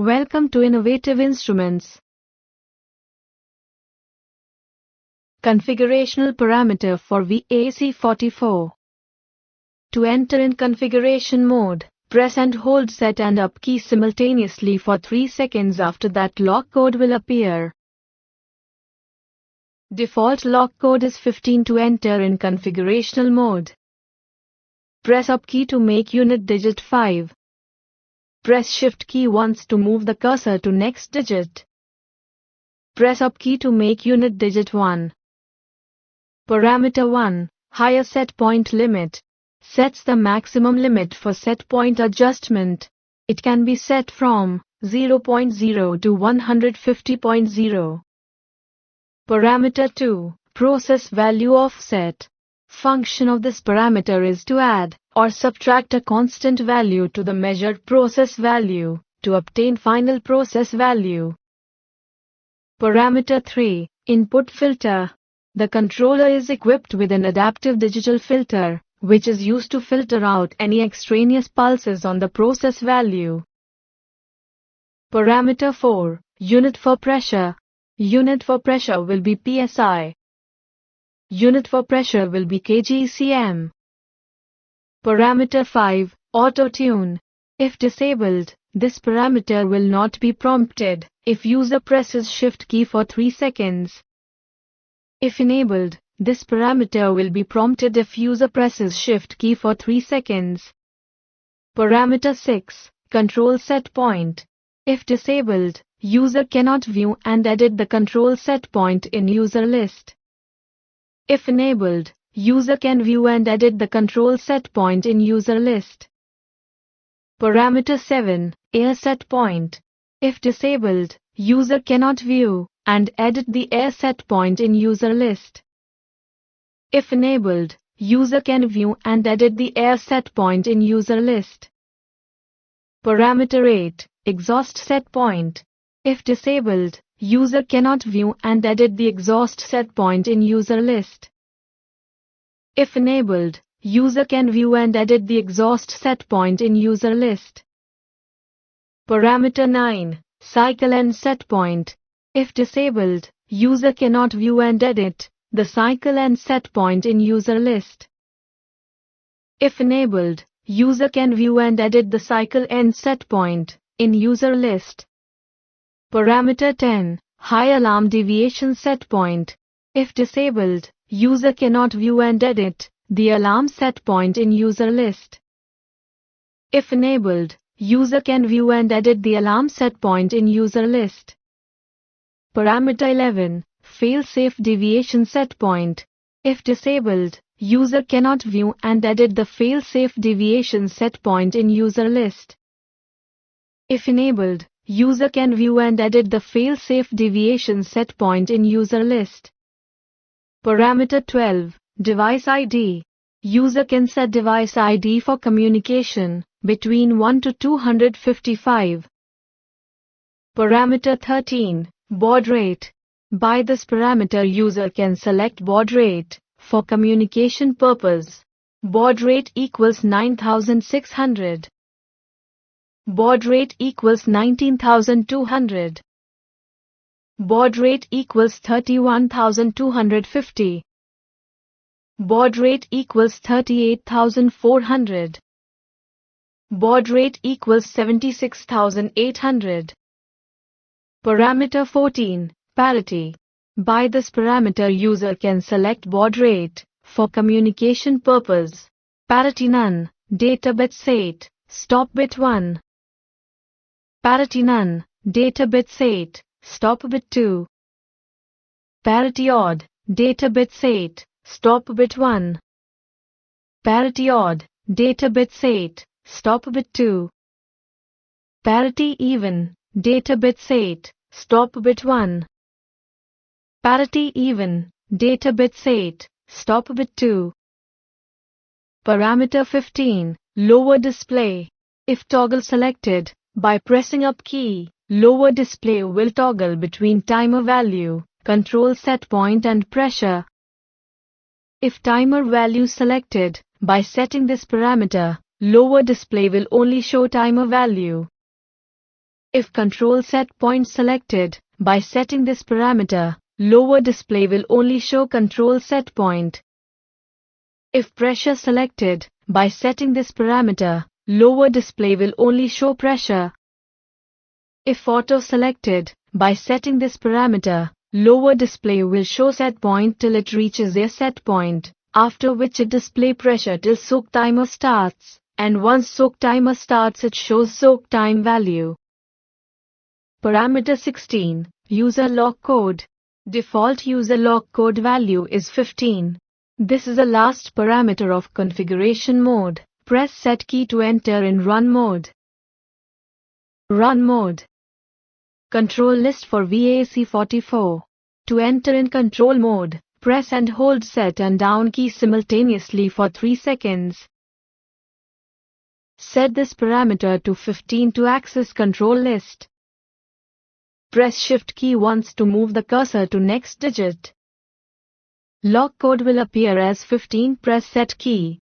Welcome to Innovative Instruments. Configurational parameter for VDC 44. To enter in configuration mode, press and hold set and up key simultaneously for 3 seconds. After that, lock code will appear. Default lock code is 15 to enter in configurational mode. Press up key to make unit digit 5. Press shift key once to move the cursor to next digit. Press up key to make unit digit 1. Parameter 1, higher set point limit, sets the maximum limit for set point adjustment. It can be set from 0.0 to 150.0. Parameter 2, process value offset. Function of this parameter is to add or subtract a constant value to the measured process value to obtain final process value. Parameter 3, input filter. The controller is equipped with an adaptive digital filter, which is used to filter out any extraneous pulses on the process value. Parameter 4, unit for pressure. Unit for pressure will be PSI. Unit for pressure will be kg/cm. Parameter 5, auto-tune. If disabled, this parameter will not be prompted if user presses shift key for 3 seconds. If enabled, this parameter will be prompted if user presses shift key for 3 seconds. Parameter 6, control set point. If disabled, user cannot view and edit the control set point in user list. If enabled, user can view and edit the control set point in user list. Parameter 7, air set point. If disabled, user cannot view and edit the air set point in user list. If enabled, user can view and edit the air set point in user list. Parameter 8, exhaust set point. If disabled, user cannot view and edit the exhaust set point in user list. If enabled, user can view and edit the exhaust set point in user list. Parameter 9, cycle end set point. If disabled, user cannot view and edit the cycle end set point in user list. If enabled, user can view and edit the cycle end set point in user list. Parameter 10, high alarm deviation set point. If disabled, user cannot view and edit the alarm set point in user list. If enabled, user can view and edit the alarm set point in user list. Parameter 11, fail-safe deviation set point. If disabled, user cannot view and edit the fail-safe deviation set point in user list. If enabled, user can view and edit the fail-safe deviation set point in user list. Parameter 12, device ID. User can set device ID for communication between 1 to 255. Parameter 13, baud rate. By this parameter, user can select baud rate for communication purpose. Baud rate equals 9600. Baud rate equals 19200. Baud rate equals 31250. Baud rate equals 38400. Baud rate equals 76800. Parameter 14, parity. By this parameter, user can select baud rate for communication purpose. Parity none, data bit set, stop bit 1. Parity none, data bit set, stop bit 2. Parity odd, data bit set, stop bit 1. Parity odd, data bit set, stop bit 2. Parity even, data bit set, stop bit 1. Parity even, data bit set, stop bit 2. Parameter 15, lower display. If toggle selected, by pressing up key, lower display will toggle between timer value, control set point and pressure. If timer value selected, by setting this parameter, lower display will only show timer value. If control set point selected, by setting this parameter, lower display will only show control set point. If pressure selected, by setting this parameter, lower display will only show pressure. If auto selected, by setting this parameter, lower display will show set point till it reaches a set point, after which it display pressure till soak timer starts, and once soak timer starts it shows soak time value. Parameter 16, User Lock Code. Default user lock code value is 15. This is the last parameter of configuration mode. Press Set key to enter in Run mode. Run mode. Control list for VDC 44. To enter in control mode, press and hold Set and Down key simultaneously for 3 seconds. Set this parameter to 15 to access control list. Press Shift key once to move the cursor to next digit. Lock code will appear as 15. Press Set key.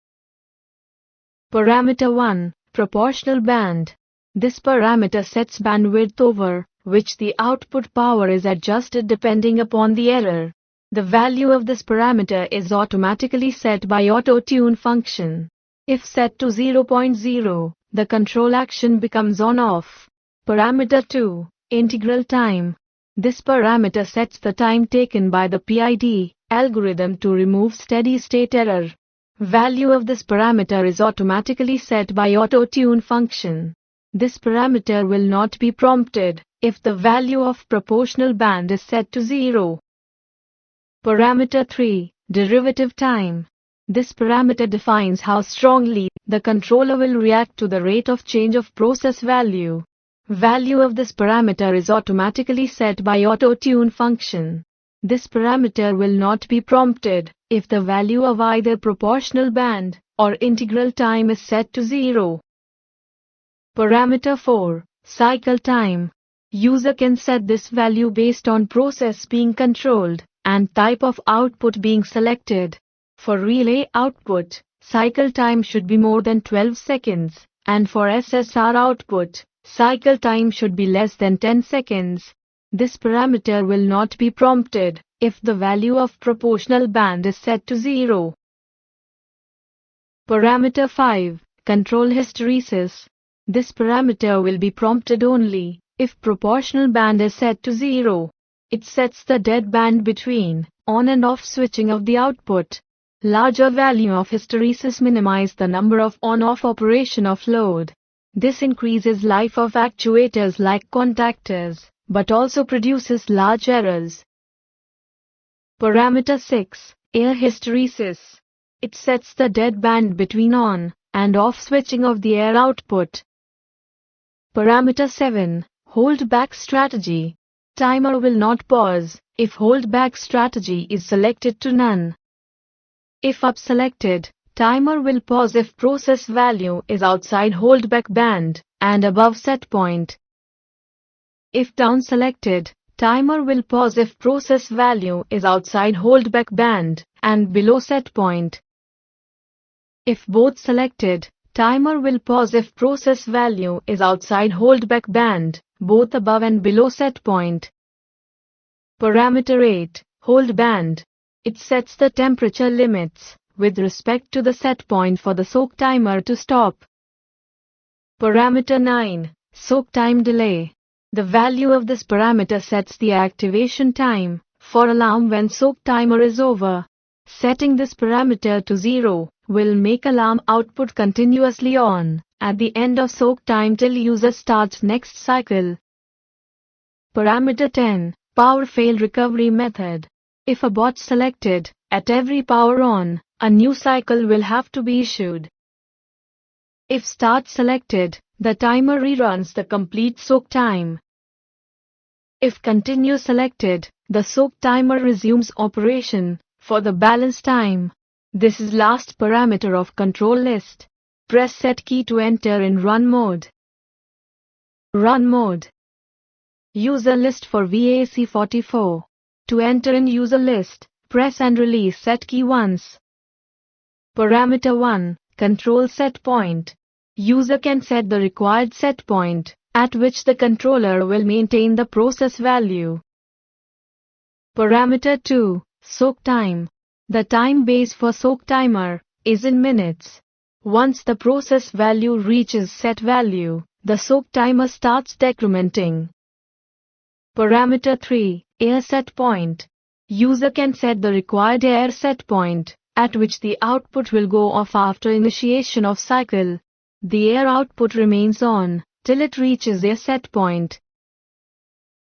Parameter 1, Proportional band. This parameter sets bandwidth over which the output power is adjusted depending upon the error. The value of this parameter is automatically set by auto-tune function. If set to 0.0, the control action becomes on-off. Parameter 2, Integral time. This parameter sets the time taken by the PID algorithm to remove steady-state error. Value of this parameter is automatically set by auto-tune function. This parameter will not be prompted if the value of proportional band is set to 0. Parameter 3, Derivative time. This parameter defines how strongly the controller will react to the rate of change of process value. Value of this parameter is automatically set by auto-tune function. This parameter will not be prompted if the value of either proportional band or integral time is set to 0. Parameter 4, Cycle time. User can set this value based on process being controlled and type of output being selected. For relay output, cycle time should be more than 12 seconds, and for SSR output, cycle time should be less than 10 seconds. This parameter will not be prompted if the value of proportional band is set to 0. Parameter 5, Control hysteresis. This parameter will be prompted only if proportional band is set to 0. It sets the dead band between on and off switching of the output. Larger value of hysteresis minimize the number of on-off operation of load. This increases life of actuators like contactors, but also produces large errors. Parameter 6, Air hysteresis. It sets the dead band between on and off switching of the air output. Parameter 7, Hold back strategy. Timer will not pause if hold back strategy is selected to none. If up selected, timer will pause if process value is outside holdback band and above set point. If down selected, timer will pause if process value is outside holdback band and below set point. If both selected, timer will pause if process value is outside holdback band, both above and below set point. Parameter 8, Hold band. It sets the temperature limits with respect to the set point for the soak timer to stop. Parameter 9, Soak time delay. The value of this parameter sets the activation time for alarm when soak timer is over. Setting this parameter to 0 will make alarm output continuously on at the end of soak time till user starts next cycle. Parameter 10, Power fail recovery method. If a bot selected at every power on, a new cycle will have to be issued. If start selected, the timer reruns the complete soak time. If continue selected, the soak timer resumes operation for the balance time. This is last parameter of control list. Press Set key to enter in Run mode. Run mode. User list for VDC 44. To enter in user list, press and release Set key once. Parameter 1, Control set point. User can set the required set point at which the controller will maintain the process value. Parameter 2. Soak time. The time base for soak timer is in minutes. Once the process value reaches set value, the soak timer starts decrementing. Parameter 3. Air set point. User can set the required air set point, at which the output will go off after initiation of cycle. The air output remains on till it reaches air set point.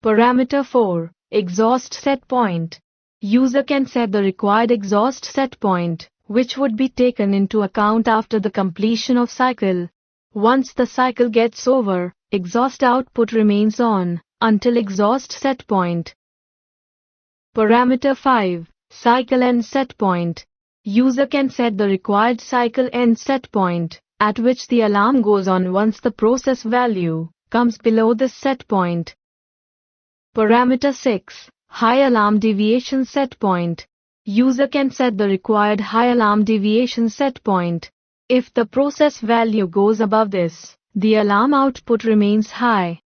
Parameter 4. Exhaust set point. User can set the required exhaust set point, which would be taken into account after the completion of cycle. Once the cycle gets over, exhaust output remains on until exhaust set point. Parameter 5. Cycle end set point. User can set the required cycle end set point, at which the alarm goes on once the process value comes below this set point. Parameter 6. High alarm deviation set point. User can set the required high alarm deviation set point. If the process value goes above this, the alarm output remains high.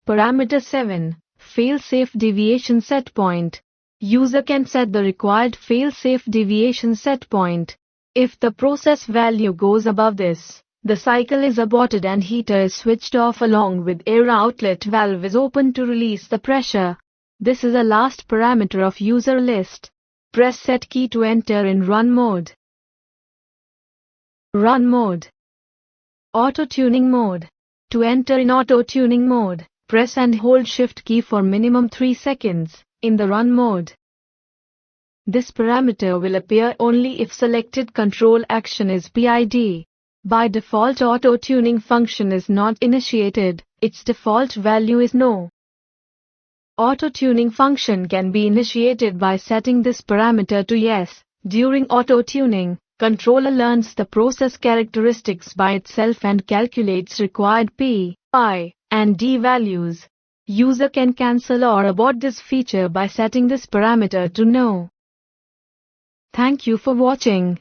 Parameter 7. Fail-safe deviation set point. User can set the required fail-safe deviation set point. If the process value goes above this, the cycle is aborted and heater is switched off along with air outlet valve is open to release the pressure. This is the last parameter of user list. Press set key to enter in run mode. Run mode. Auto-tuning mode. To enter in auto-tuning mode, press and hold shift key for minimum 3 seconds in the run mode. This parameter will appear only if selected control action is PID. By default, auto-tuning function is not initiated. Its default value is no. Auto-tuning function can be initiated by setting this parameter to yes. During auto-tuning, controller learns the process characteristics by itself and calculates required P, I, and D values. User can cancel or abort this feature by setting this parameter to no. Thank you for watching.